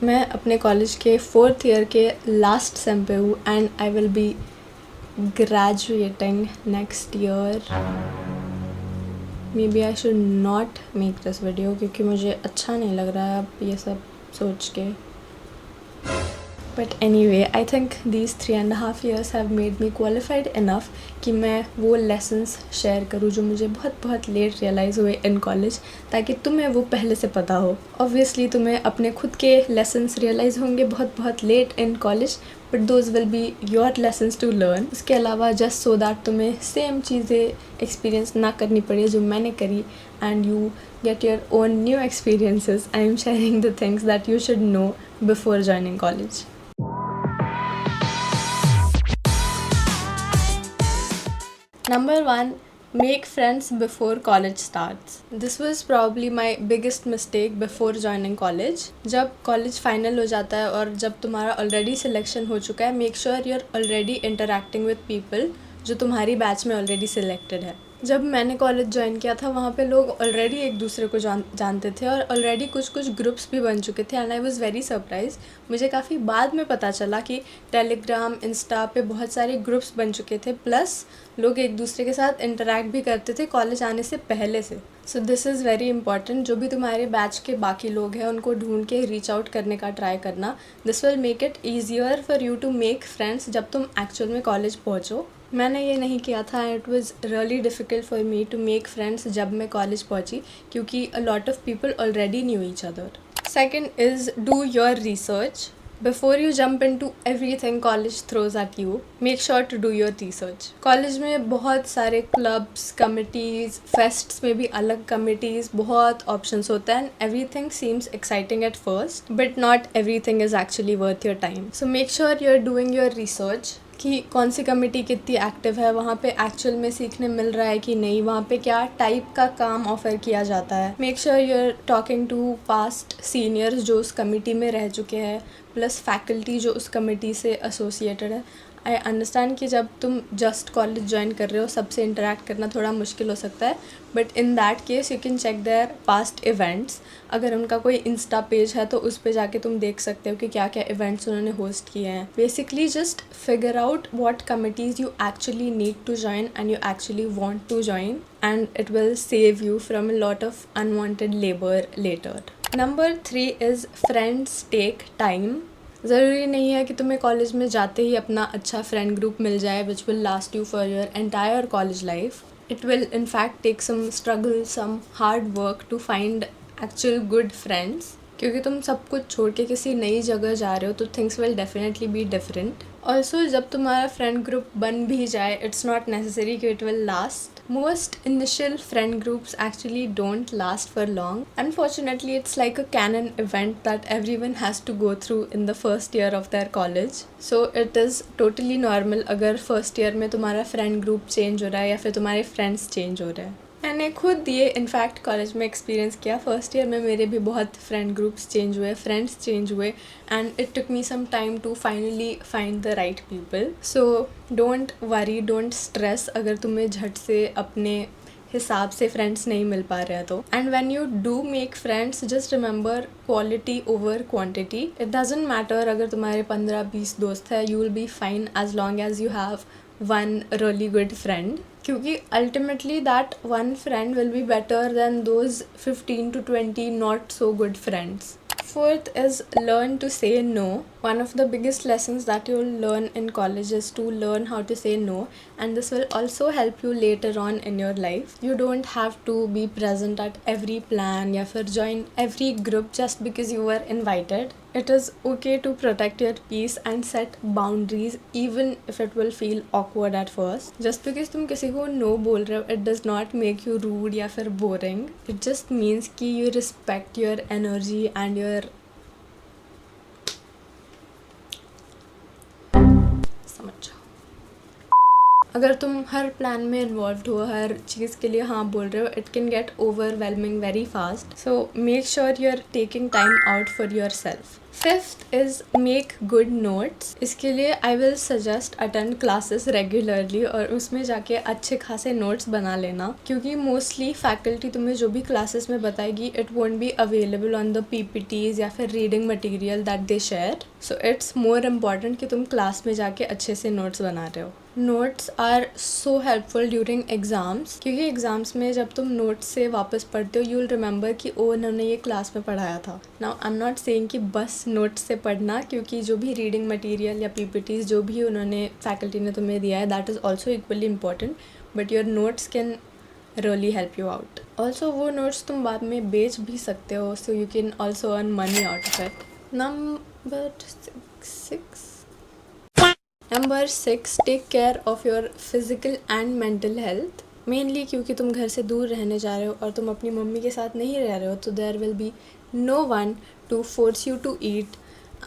मैं अपने कॉलेज के 4th ईयर के लास्ट सेम पे हूँ and I will be graduating next year. Maybe I should not make this video क्योंकि मुझे अच्छा नहीं लग रहा है अब ये सब सोच के। But any way I think these 3.5 years have made me qualified enough कि मैं वो लेसन्स शेयर करूँ जो मुझे बहुत बहुत लेट रियलाइज़ हुए इन कॉलेज, ताकि तुम्हें वो पहले से पता हो। ऑब्वियसली तुम्हें अपने खुद के लेसन्स रियलाइज़ होंगे बहुत बहुत late in college, but those will be your lessons to learn. उसके अलावा जस्ट सो दैट तुम्हें सेम चीज़ें एक्सपीरियंस ना करनी पड़े जो मैंने करी, and you get your own new experiences. I am sharing the things that you should know before joining college. Number 1, make friends before college starts. This was probably my biggest mistake before joining college. जब college final हो जाता है और जब तुम्हारा already selection हो चुका है, make sure you're already interacting with people जो तुम्हारी बैच में ऑलरेडी सिलेक्टेड है। जब मैंने कॉलेज ज्वाइन किया था वहाँ पे लोग ऑलरेडी एक दूसरे को जानते थे और ऑलरेडी कुछ ग्रुप्स भी बन चुके थे, and I was very surprise. मुझे काफ़ी बाद में पता चला कि टेलीग्राम, इंस्टा पे बहुत सारे ग्रुप्स बन चुके थे, प्लस लोग एक दूसरे के साथ इंटरेक्ट भी करते थे कॉलेज आने से पहले से। So this is very important. जो भी तुम्हारे बैच के बाकी लोग हैं उनको ढूंढ के रीच आउट करने का ट्राई करना। This will make it easier for you to make friends जब तुम एक्चुअल में कॉलेज पहुँचो। मैंने ये नहीं किया था, it was really difficult for me to make friends जब मैं कॉलेज पहुँची, क्योंकि a lot of people already knew each other. Second is do your research. Before you jump into everything college throws at you, make sure to do your research. College में बहुत सारे clubs, committees, fests में भी अलग committees, बहुत options होते हैं, and everything seems exciting at first, but not everything is actually worth your time. So make sure you're doing your research कि कौन सी कमेटी कितनी एक्टिव है, वहाँ पे एक्चुअल में सीखने मिल रहा है कि नहीं, वहाँ पे क्या टाइप का काम ऑफ़र किया जाता है। Make sure you are talking to past seniors जो उस कमेटी में रह चुके हैं, प्लस फैकल्टी जो उस कमेटी से एसोसिएटेड है। आई अंडरस्टैंड कि जब तुम जस्ट कॉलेज ज्वाइन कर रहे हो सबसे इंटरेक्ट करना थोड़ा मुश्किल हो सकता है, but in that case you can check their past events. अगर उनका कोई इंस्टा पेज है तो उस पे जाके तुम देख सकते हो कि क्या क्या इवेंट्स उन्होंने होस्ट किए हैं। Basically just figure out what committees you actually need to join and you actually want to join, and it will save you from a lot of unwanted labour later. Number 3 is friends take time. ज़रूरी नहीं है कि तुम्हें college में जाते ही अपना अच्छा friend group मिल जाए which will last you for your entire college life. It will in fact take some struggle, some hard work to find actual good friends, क्योंकि तुम सब कुछ छोड़ के किसी नई जगह जा रहे हो तो things will definitely be different. Also जब तुम्हारा फ्रेंड ग्रुप बन भी जाए, इट्स नॉट नेसेसरी कि it will last. Most initial friend groups actually don't last for long. Unfortunately, it's like a canon event that everyone has to go through in the first year of their college. So it is totally normal अगर first year में तुम्हारा friend group change हो रहा है या फिर तुम्हारे friends change हो रहे हैं। मैंने खुद ये इनफैक्ट कॉलेज में एक्सपीरियंस किया। फर्स्ट ईयर में मेरे भी बहुत फ्रेंड ग्रुप्स चेंज हुए, फ्रेंड्स चेंज हुए, and it took me some time to finally find the right people. So don't worry, don't stress अगर तुम्हें झट से अपने हिसाब से फ्रेंड्स नहीं मिल पा रहे हैं तो। And when you do make friends just remember quality over quantity. It doesn't matter अगर तुम्हारे 15-20 दोस्त हैं, you will be fine as long as you have one really good friend, क्योंकि ultimately that one friend will be better than those 15 to 20 not so good friends. Fourth is learn to say no. One of the biggest lessons that you'll learn in college is to learn how to say no, and this will also help you later on in your life. You don't have to be present at every plan या फिर join every group just because you were invited. It is okay to protect your peace and set boundaries even if it will feel awkward at first. Just because तुम किसी को no बोल रहे हो, it does not make you rude या फिर boring. It just means कि you respect your energy and your समझ जाओ। अगर तुम हर प्लान में इन्वॉल्व हो, हर चीज़ के लिए हाँ बोल रहे हो, it can get overwhelming very fast. So make sure you are taking time out for your self. Fifth is make good notes. इसके लिए I will suggest attend classes regularly और उसमें जाके अच्छे खासे नोट्स बना लेना, क्योंकि मोस्टली फैकल्टी तुम्हें जो भी क्लासेस में बताएगी it won't be available on the PPTs या फिर reading material that they share. So it's more important कि तुम क्लास में जाके अच्छे से नोट्स बना रहे हो. Notes are so helpful during exams, क्योंकि एग्ज़ाम्स में जब तुम नोट्स से वापस पढ़ते हो यू विल रिमेंबर कि ओ उन्होंने ये क्लास में पढ़ाया था. Now I am not saying कि बस नोट्स से पढ़ना, क्योंकि जो भी रीडिंग मटेरियल या PPTs जो भी उन्होंने फैकल्टी ने तुम्हें दिया है that is also equally important, but your notes can really help you out. Also वो नोट्स तुम बाद में बेच भी सकते हो, so you can also earn money out of it. Number 6, take care of your physical and mental health. Mainly क्योंकि तुम घर से दूर रहने जा रहे हो और तुम अपनी मम्मी के साथ नहीं रह रहे हो, तो there will be no one to force you to eat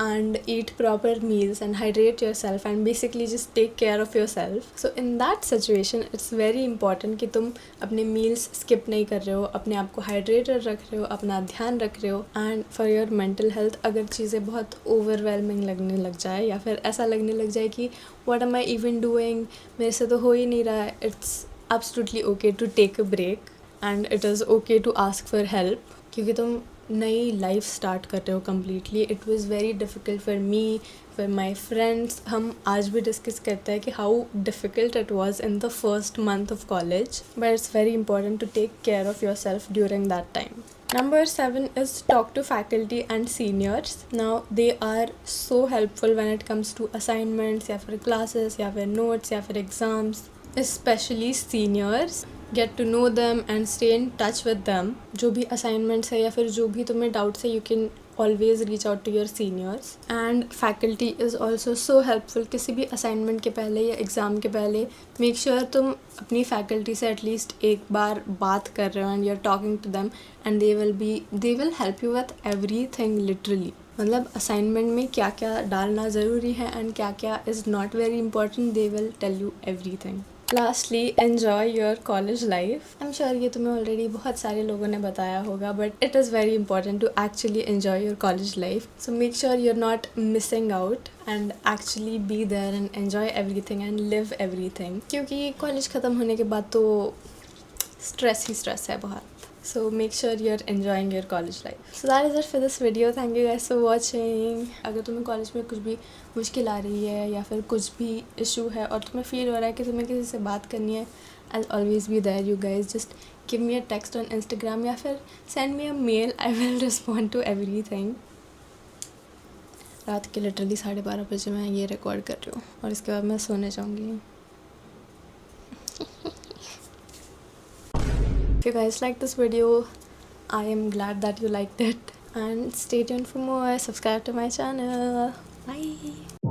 and eat proper meals and hydrate yourself and basically just take care of yourself. So in that situation it's very important कि तुम अपने meals skip नहीं कर रहे हो, अपने आप को hydrated रख रहे हो, अपना ध्यान रख रहे हो. and for your mental health अगर चीज़ें बहुत overwhelming लगने लग जाए या फिर ऐसा लगने लग जाए कि what am I even doing, मेरे से तो हो ही नहीं रहा है, it's absolutely okay to take a break and it is okay to ask for help, क्योंकि तुम नई लाइफ स्टार्ट कर रहे हो completely. It was very difficult for me, for my friends. हम आज भी डिस्कस करते हैं कि how difficult it was in the first month of college, but it's very important to take care of your self during that time. Number 7 is talk to faculty and seniors. Now they are so helpful when it comes to assignments या फिर classes या फिर notes या फिर exams, especially seniors. Get to know them and stay in touch with them. जो भी assignments है या फिर जो भी तुम्हें doubts है, you can always reach out to your seniors. And faculty is also so helpful. किसी भी assignment के पहले या exam के पहले make sure तुम अपनी faculty से at least एक बार बात कर रहे हो and you're talking to them and they will help you with everything literally. मतलब assignment में क्या क्या डालना ज़रूरी है and क्या क्या is not very important, they will tell you everything. Lastly, enjoy your college life. I'm sure ये तुम्हें already बहुत सारे लोगों ने बताया होगा, but it is very important to actually enjoy your college life. So make sure you're not missing out and actually be there and enjoy everything and live everything. क्योंकि college ख़त्म होने के बाद तो stress ही stress है बहुत. So make sure you're enjoying your college life. So that is it for this video. Thank you guys for watching. अगर तुम्हें कॉलेज में कुछ भी मुश्किल आ रही है या फिर कुछ भी इशू है और तुम्हें फील हो रहा है कि तुम्हें किसी से बात करनी है, I'll always be there you guys. Just give me a text on Instagram या फिर send me a mail. I will respond to everything. रात के लिटरली 12:30 बजे मैं ये रिकॉर्ड कर रही हूँ और इसके बाद मैं सोने जाऊँगी. If you guys like this video, I am glad that you liked it, and stay tuned for more. Subscribe to my channel. Bye.